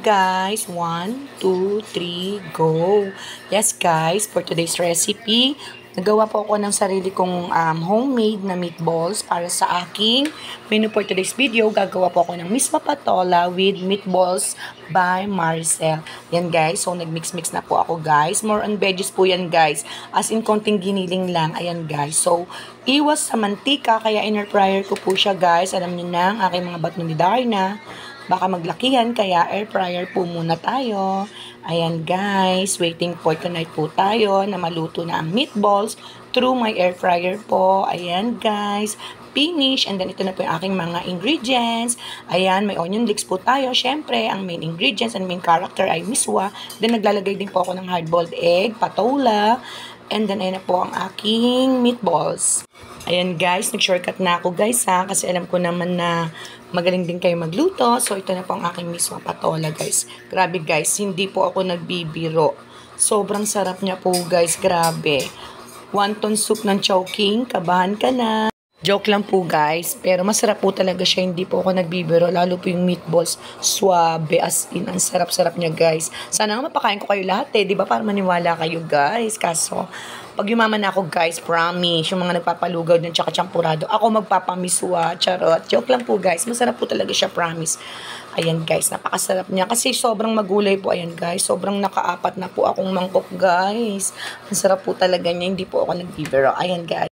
guys. 1, 2, 3, go. Yes guys, for today's recipe, nagawa po ako ng sarili kong homemade na meatballs para sa aking menu for today's video. Gagawa po ako ng misma patola with meatballs by Maricel. Yan guys, so nagmix-mix na po ako guys. More on veggies po yan guys. As in konting giniling lang. Ayan guys. So, iwas sa mantika kaya in-air fryer ko po siya guys. Alam niyo na ang aking mga batong ni Darna. Baka maglakihan, kaya air fryer po muna tayo. Ayan guys, waiting for tonight po tayo na maluto na ang meatballs through my air fryer po. Ayan guys, finish. And then ito na po yung aking mga ingredients. Ayan, may onion leeks po tayo. Syempre, ang main ingredients and main character ay miswa. Then naglalagay din po ako ng hard-boiled egg, patola. And then ayan na po ang aking meatballs. Ayan guys, nag-shortcut na ako guys ha. Kasi alam ko naman na magaling din kayo magluto. So ito na po ang aking mismo patola guys. Grabe guys, hindi po ako nagbibiro. Sobrang sarap niya po guys, grabe. Wonton soup ng Chowking, kabahan ka na. Joke lang po guys, pero masarap po talaga siya, hindi po ako nagbibiro. Lalo po yung meatballs, suabe as in, ang sarap-sarap niya guys. Sana nga mapakain ko kayo lahat di ba, para maniwala kayo guys. Kaso, pag yumaman ako guys, promise, yung mga nagpapalugaw din tsaka champurado, ako magpapamiswa, charot. Joke lang po guys, masarap po talaga siya, promise. Ayan guys, napakasarap niya. Kasi sobrang magulay po, ayan guys. Sobrang nakaapat na po akong mangkok guys. Ang sarap po talaga niya, hindi po ako nagbibiro. Ayan guys.